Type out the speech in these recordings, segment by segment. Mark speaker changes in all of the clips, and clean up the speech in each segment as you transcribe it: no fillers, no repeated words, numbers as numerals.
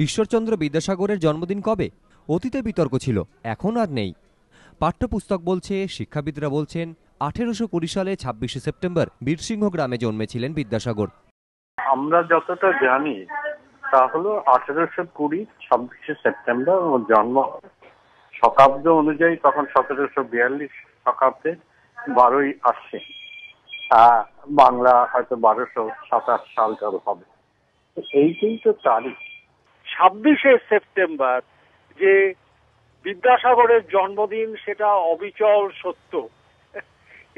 Speaker 1: ঈশ্বরচন্দ্র বিদ্যাসাগরের জন্মদিন কবে? অতীতে বিতর্ক ছিল, এখন আর নেই। পাঠ্যপুস্তক বলছে, শিক্ষাবিদরা বলছেন 1820 সালে 26শে সেপ্টেম্বর বীরসিংহ গ্রামে জন্মেছিলেন বিদ্যাসাগর।
Speaker 2: আমরা যতটা জানি তা হলো 1820 26শে সেপ্টেম্বর ওর জন্ম। শকাব্দ অনুযায়ী তখন 1742 শকাব্দে 12ই আশ্বিন। বাংলা হয়তো 1227 সালটার হবে। এইটাই তো তারিখ।
Speaker 3: 26শে সেপ্টেম্বর যে বিদ্যাসাগরের জন্মদিন, সেটা অবিচল সত্য।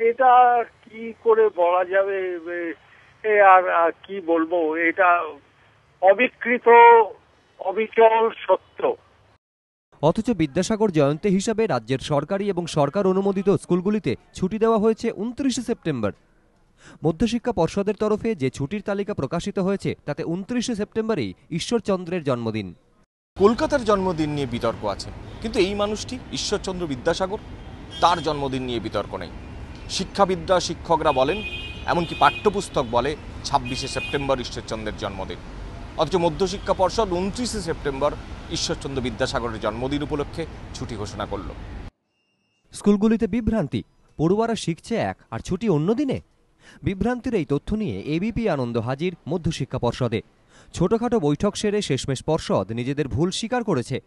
Speaker 3: এটা কি করে বলা যাবে? আর কি বলবো, এটা অবিকৃত অবিচল সত্য।
Speaker 1: অথচ বিদ্যাসাগর জয়ন্তী হিসাবে রাজ্যের সরকারি এবং সরকার অনুমোদিত স্কুলগুলিতে ছুটি দেওয়া হয়েছে 29শে সেপ্টেম্বর। মধ্যশিক্ষা পর্ষদের তরফে যে ছুটির তালিকা প্রকাশিত হয়েছে তাতে 29শে সেপ্টেম্বরেই ঈশ্বরচন্দ্রের জন্মদিন।
Speaker 4: কলকাতার জন্মদিন নিয়ে বিতর্ক আছে, কিন্তু এই মানুষটি ঈশ্বরচন্দ্র বিদ্যাসাগর, তার জন্মদিন নিয়ে বিতর্ক নেই। শিক্ষাবিদরা, শিক্ষকরা বলেন, এমনকি পাঠ্যপুস্তক বলে 26শে সেপ্টেম্বর ঈশ্বরচন্দ্রের জন্মদিন। অথচ মধ্যশিক্ষা পর্ষদ 29শে সেপ্টেম্বর ঈশ্বরচন্দ্র বিদ্যাসাগরের জন্মদিন উপলক্ষে ছুটি ঘোষণা করল।
Speaker 1: স্কুলগুলিতে বিভ্রান্তি, পড়ুয়ারা শিখছে এক আর ছুটি অন্য দিনে। বিভ্রান্তির এই তথ্য নিয়ে এবিপি আনন্দ হাজির মধ্যশিক্ষা পর্ষদে। ছোটখাটো বৈঠক সেরে শেষমেশ পর্ষদ নিজেদের ভুল স্বীকার করেছে।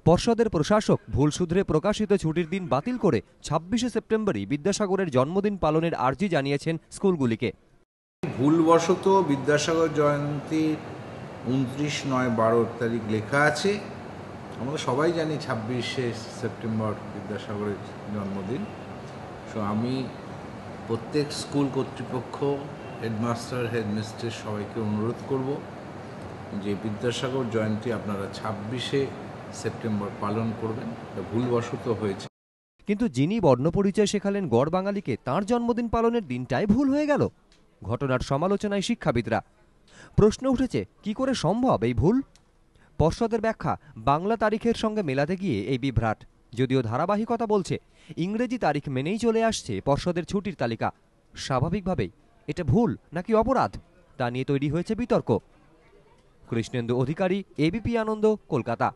Speaker 1: পর্ষদের প্রশাসক ভুল শুধরে প্রকাশিত ছুটির দিন বাতিল করে 26শে সেপ্টেম্বরই বিদ্যাসাগরের জন্মদিন পালনের আর্জি জানিয়েছেন স্কুলগুলিকে।
Speaker 5: ভুলবশত বিদ্যাসাগর জয়ন্তী 29/9/12 তারিখ লেখা আছে। আমরা সবাই জানি 26শে সেপ্টেম্বর বিদ্যাসাগরের জন্মদিন। সো আমি প্রত্যেক স্কুল কর্তৃপক্ষ, হেডমাস্টার, হেডমিস্ট্রেস সবাইকে অনুরোধ করব যে বিদ্যাসাগর জয়ন্তী আপনারা 26শে সেপ্টেম্বর পালন করবেন। ভুলবশত হয়েছে।
Speaker 1: কিন্তু যিনি বর্ণপরিচয় শেখালেন গড় বাঙালিকে, তাঁর জন্মদিন পালনের দিনটাই ভুল হয়ে গেল। ঘটনার সমালোচনায় শিক্ষাবিদরা। প্রশ্ন উঠেছে, কি করে সম্ভব এই ভুল? পর্ষদের ব্যাখ্যা, বাংলা তারিখের সঙ্গে মেলাতে গিয়ে এই বিভ্রাট। যদিও ধারাবাহিকতা বলছে ইংরেজি তারিখ মেনেই চলে আসছে পর্ষদের ছুটির তালিকা। স্বাভাবিকভাবেই এটা ভুল নাকি অপরাধ, তা নিয়ে তৈরি হয়েছে বিতর্ক। কৃষ্ণেন্দু অধিকারী, এবিপি আনন্দ, কলকাতা।